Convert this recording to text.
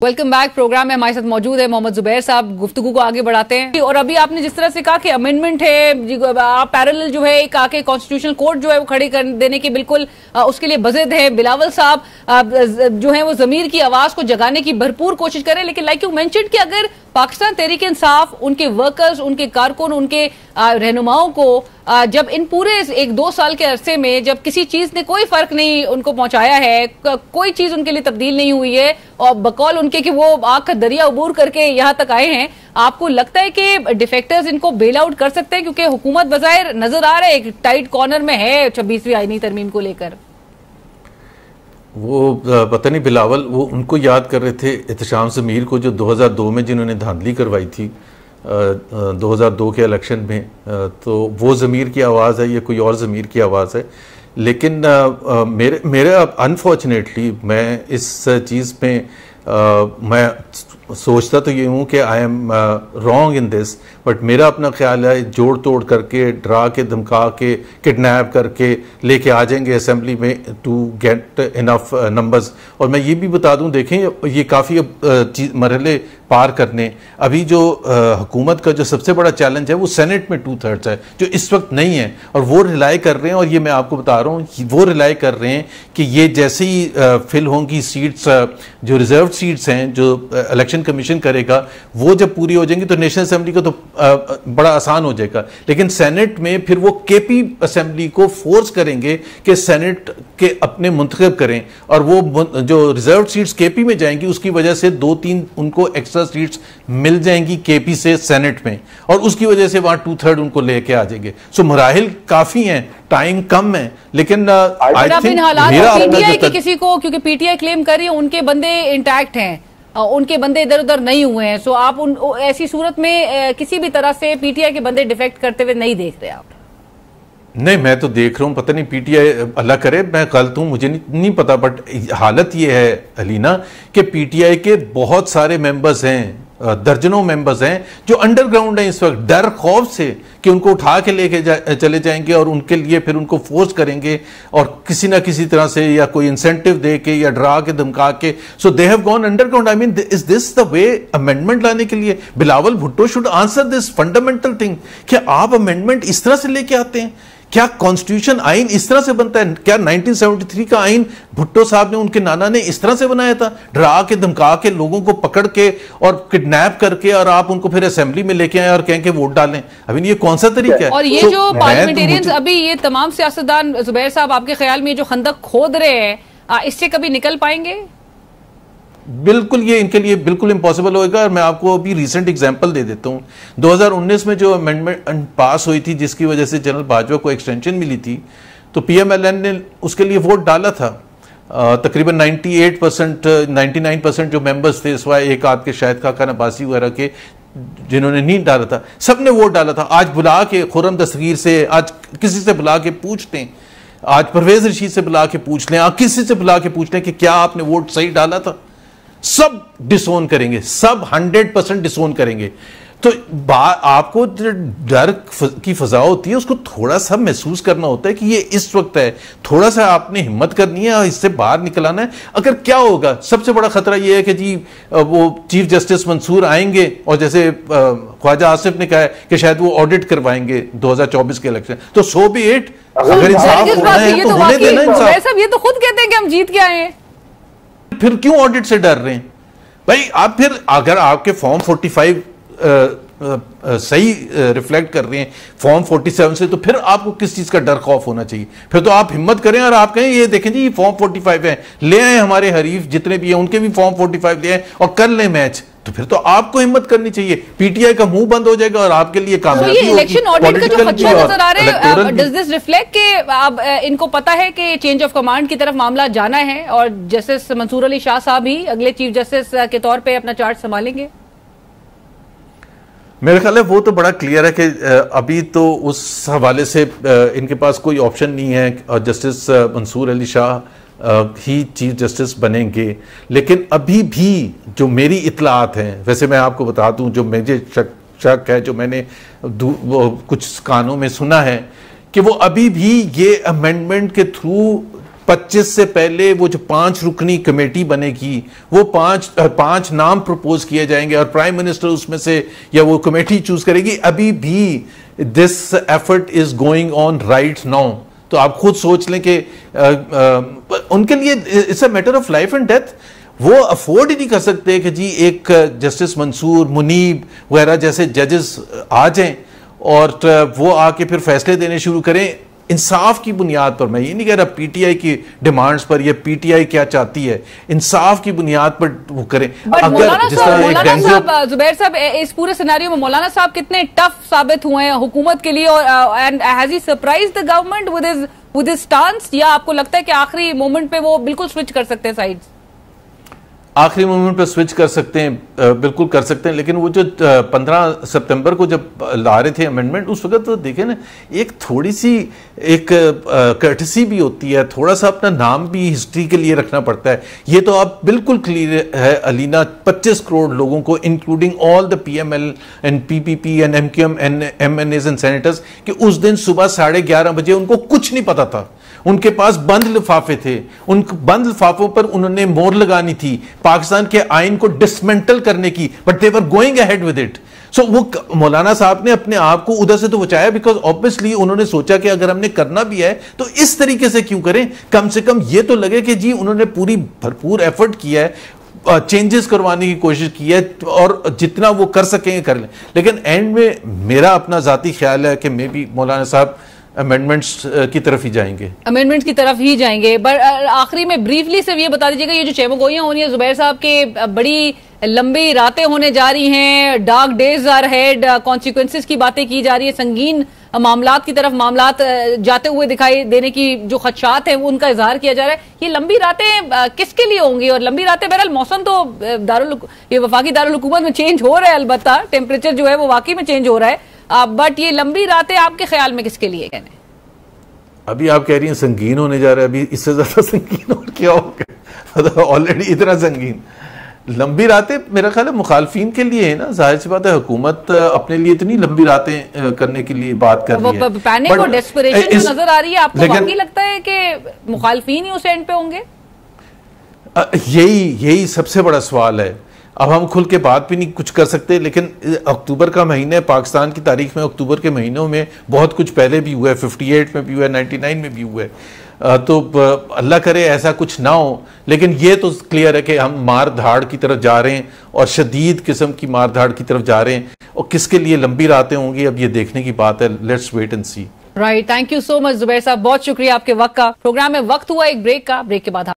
Welcome back. Programme में हमारे साथ मौजूद है मोहम्मद जुबैर साहब। गुफ्तगू को आगे बढ़ाते हैं। और अभी आपने जिस तरह से कहा कि अमेंडमेंट है, आप पैरेलल जो है एक आके कॉन्स्टिट्यूशनल कोर्ट जो है वो खड़ी कर देने की बिल्कुल उसके लिए बज़िद है। बिलावल साहब जो है वो ज़मीर की आवाज को जगाने की भरपूर कोशिश करें, लेकिन लाइक यू मेंशन्ड कि अगर पाकिस्तान तहरीक इंसाफ उनके वर्कर्स, उनके कारकुन, उनके रहनुमाओं को जब इन पूरे 1-2 साल के अरसे में जब किसी चीज ने कोई फर्क नहीं उनको पहुंचाया है, कोई चीज उनके लिए तब्दील नहीं हुई है और बकौल उनके कि वो आग का दरिया उबूर करके यहां तक आए हैं, आपको लगता है कि डिफेक्टर्स इनको बेल आउट कर सकते हैं? क्योंकि हुकूमत बज़ाहिर नजर आ रहा है एक टाइट कॉर्नर में है 26वीं आईनी तरमीम को लेकर। वो पता नहीं बिलावल वो उनको याद कर रहे थे एहतशाम ज़मीर को, जो 2002 में जिन्होंने धांधली करवाई थी 2002 के इलेक्शन में। तो वो ज़मीर की आवाज़ है, ये कोई और ज़मीर की आवाज़ है। लेकिन मेरे अनफॉर्चुनेटली मैं इस चीज़ में मैं सोचता तो ये हूँ कि I am wrong in this, but मेरा अपना ख्याल है जोड़ तोड़ करके, डरा के, धमका के, किडनैप करके लेके आ जाएंगे असेंबली में टू गेट इनफ नंबर्स। और मैं ये भी बता दूं, देखें ये काफ़ी मरहले पार करने। अभी जो हुकूमत का जो सबसे बड़ा चैलेंज है वो सेनेट में 2/3 है, जो इस वक्त नहीं है, और वो रिलाई कर रहे हैं। और ये मैं आपको बता रहा हूँ, वो रिलाई कर रहे हैं कि ये जैसे ही फिल होंगी सीट्स, जो रिजर्व सीट्स हैं जो इलेक्शन कमीशन करेगा, वो जब पूरी हो जाएंगी तो नेशनल असेंबली को तो बड़ा आसान हो जाएगा। लेकिन सेनेट में फिर वो केपी असेंबली को फोर्स करेंगे कि सेनेट के अपने मुंतखब करें, और वो जो रिजर्व सीट्स केपी में जाएंगी उसकी वजह से 2-3 उनको एक्स्ट्रा सीट्स मिल जाएंगी केपी से सेनेट में, और उसकी वजह से वहां 2/3 उनको लेके आ जाएंगे। सो मराहिल काफी हैं, टाइम कम है, लेकिन आई थिंक पीटीआई की किसी को, क्योंकि पीटीआई क्लेम कर रही है उनके बंदे इंटैक्ट हैं, उनके बंदे इधर उधर नहीं हुए हैं। सो आप ऐसी सूरत में किसी भी तरह से पीटीआई के बंदे डिफेक्ट करते हुए नहीं देख रहे आप? नहीं, मैं तो देख रहा हूं, पता नहीं पीटीआई, अल्लाह करे मैं गलत हूं, मुझे नहीं पता, बट हालत ये है अलीना कि पीटीआई के बहुत सारे मेंबर्स हैं, दर्जनों मेंबर्स हैं जो अंडरग्राउंड हैं इस वक्त, डर खौफ से कि उनको उठा के लेके चले जाएंगे और उनके लिए फिर उनको फोर्स करेंगे और किसी ना किसी तरह से या कोई इंसेंटिव दे के या डरा के धमका के। So they have gone underground. I mean, is this the way amendment लाने के लिए? Bilawal Bhutto should answer this fundamental thing. क्या आप अमेंडमेंट इस तरह से लेके आते हैं? क्या कॉन्स्टिट्यूशन आइन इस तरह से बनता है? क्या 1973 का आइन भुट्टो साहब ने, उनके नाना ने इस तरह से बनाया था, डरा के धमका के लोगों को पकड़ के और किडनैप करके, और आप उनको फिर असेंबली में लेके आए और कहें कि वोट डालें? अभी ये कौन सा तरीका है? और ये जो पार्लियामेंटेरियंस अभी ये तमाम सियासतदान, जुबैर साहब, आपके ख्याल में जो खंदक खोद रहे हैं, इससे कभी निकल पाएंगे? बिल्कुल, ये इनके लिए बिल्कुल इम्पॉसिबल होएगा। और मैं आपको अभी रिसेंट एग्जांपल दे देता हूं। 2019 में जो अमेंडमेंट पास हुई थी जिसकी वजह से जनरल बाजवा को एक्सटेंशन मिली थी, तो पीएमएलएन ने उसके लिए वोट डाला था। तकरीबन 99% जो मेंबर्स थे, सिवाय एक आध के शायद खान अब्बासी वगैरह के जिन्होंने नहीं डाला था, सबने वोट डाला था। आज बुला के खुर्रम दस्तगीर से, आज किसी से बुला के पूछ लें, आज परवेज रशीद से बुला के पूछ लें, आप किसी से बुला के पूछ लें कि क्या आपने वोट सही डाला था, सब डिसोन करेंगे, सब 100% डिसोन करेंगे। तो आपको जो डर की फजा होती है उसको थोड़ा सा महसूस करना होता है कि ये इस वक्त है, थोड़ा सा आपने हिम्मत करनी है और इससे बाहर निकल आना है। अगर क्या होगा, सबसे बड़ा खतरा ये है कि जी वो चीफ जस्टिस मंसूर आएंगे और जैसे ख्वाजा आसिफ ने कहा है कि शायद वो ऑडिट करवाएंगे 2024 के इलेक्शन, तो सो बी इट। अगर इंसाफ होना है तो होने देना इंसाफ। ये तो खुद कहते हैं कि हम जीत के आए हैं, फिर क्यों ऑडिट से डर रहे हैं भाई? आप फिर अगर आपके फॉर्म 45 सही रिफ्लेक्ट कर रहे हैं फॉर्म 47 से, तो फिर आपको किस चीज का डर खौफ होना चाहिए? फिर तो आप हिम्मत करें और आप कहें ये देखें जी ये फॉर्म 45 है, ले आए हमारे हरीफ जितने भी हैं उनके भी फॉर्म 45 ले आए और कर लें मैच। तो फिर तो आपको हिम्मत करनी चाहिए। पीटीआई का मुंह बंद हो जाएगा और आपके लिए कामयाबी होगी। इलेक्शन ऑडिट का जो खतरा नजर आ रहा है, डज दिस रिफ्लेक्ट कि अब इनको पता है कि चेंज ऑफ कमांड की तरफ मामला जाना है और जस्टिस मंसूर अली शाह साहब ही अगले चीफ जस्टिस के तौर पे अपना चार्ज संभालेंगे? मेरे ख्याल है वो तो बड़ा क्लियर है कि अभी तो उस हवाले से इनके पास कोई ऑप्शन नहीं है और जस्टिस मंसूर अली शाह ही चीफ जस्टिस बनेंगे। लेकिन अभी भी जो मेरी इतलात हैं, वैसे मैं आपको बता दूं, जो मुझे शक है, जो मैंने कुछ कानों में सुना है कि वो अभी भी ये अमेंडमेंट के थ्रू 25 से पहले वो जो 5 रुकनी कमेटी बनेगी, वो पांच नाम प्रपोज किए जाएंगे और प्राइम मिनिस्टर उसमें से या वो कमेटी चूज करेगी। अभी भी this effort is going on right now. तो आप खुद सोच लें कि उनके लिए it's a matter of life and death. वो अफोर्ड ही नहीं कर सकते कि जी एक जस्टिस मंसूर, मुनीब वगैरह जैसे जजेस आ जाएं और वो आके फिर फैसले देने शुरू करें इंसाफ की बुनियाद पर। मैं ये नहीं कह रहा पीटीआई की डिमांड्स पर, या पीटीआई क्या चाहती है, इंसाफ की बुनियाद पर वो करें। अगर जिस तरह जुबैर साहब इस पूरे सिनेरियो में मौलाना साहब कितने टफ साबित हुए हैं हुकूमत के लिए, और and has he surprised the government with his stance, या आपको लगता है कि आखिरी मोमेंट पे वो बिल्कुल स्विच कर सकते हैं साइड्स? आखिरी मोमेंट पर स्विच कर सकते हैं, बिल्कुल कर सकते हैं, लेकिन वो जो 15 सितंबर को जब ला रहे थे अमेंडमेंट, उस वक्त तो देखें ना, एक थोड़ी सी एक कर्टसी भी होती है, थोड़ा सा अपना नाम भी हिस्ट्री के लिए रखना पड़ता है। ये तो आप बिल्कुल क्लियर है अलीना, 25 करोड़ लोगों को including all the PML and PPP and MQM and MNAs and senators कि उस दिन सुबह 11:30 बजे उनको कुछ नहीं पता था, उनके पास बंद लिफाफे थे, उन बंद लिफाफों पर उन्होंने मोहर लगानी थी पाकिस्तान के आइन को डिसमेंटल करने की, but they were going ahead with it. So वो मौलाना साहब ने अपने आप को उधर से तो बचाया, बिकॉज ऑब्वियसली उन्होंने सोचा कि अगर हमने करना भी है तो इस तरीके से क्यों करें, कम से कम ये तो लगे कि जी उन्होंने पूरी भरपूर एफर्ट किया है, चेंजेस करवाने की कोशिश की है और जितना वो कर सकेंगे कर लें। लेकिन एंड में मेरा अपना जाती ख्याल है कि मे बी मौलाना साहब अमेंडमेंट्स की तरफ ही जाएंगे, अमेंडमेंट्स की तरफ ही जाएंगे। पर आखिरी में ब्रीफली सिर्फ ये बता दीजिएगा, ये जो चेमोगोइयां हो रही है जुबैर साहब के, बड़ी लंबी रातें होने जा रही हैं, dark days are head, consequences की बातें की जा रही है, संगीन मामलात की तरफ मामलात जाते हुए दिखाई देने की जो खदशात है उनका इजहार किया जा रहा है। ये लंबी रातें किसके लिए होंगी? और लंबी रातें बहरहाल मौसम तो ये वफाकी दारुल हुकूमत में चेंज हो रहा है, अलबत्ता टेम्परेचर जो है वो वाकई में चेंज हो रहा है, बट ये लंबी रातें आपके ख्याल में किसके लिए कहने? अभी आप कह रही हैं संगीन होने जा रहा है, अभी इससे ज्यादा संगीन और क्या होगा? ऑलरेडी इतना संगीन। लंबी रातें मेरा ख्याल है मुखालफिन के लिए है ना, जाहिर सी बात है हुकूमत अपने लिए इतनी लंबी रातें करने के लिए बात कर रही है। पैनिक और डेस्परेशन जो नजर आ रही है, आपको वाकई लगता है कि मुखालफिन ही उस एंड पे होंगे? यही सबसे बड़ा सवाल है। अब हम खुल के बात भी नहीं कुछ कर सकते, लेकिन अक्टूबर का महीना है, पाकिस्तान की तारीख में अक्टूबर के महीनों में बहुत कुछ पहले भी हुआ है, 58 में भी हुआ है, 99 में भी हुआ है, तो अल्लाह करे ऐसा कुछ ना हो। लेकिन ये तो क्लियर है कि हम मार धाड़ की तरफ जा रहे हैं और शदीद किस्म की मार धाड़ की तरफ जा रहे हैं, और किसके लिए लंबी रातें होंगी अब ये देखने की बात है। Let's wait and see. Right, thank you so much Zubair साहब, बहुत शुक्रिया आपके वक्त का। प्रोग्राम में वक्त हुआ एक ब्रेक का, ब्रेक के बाद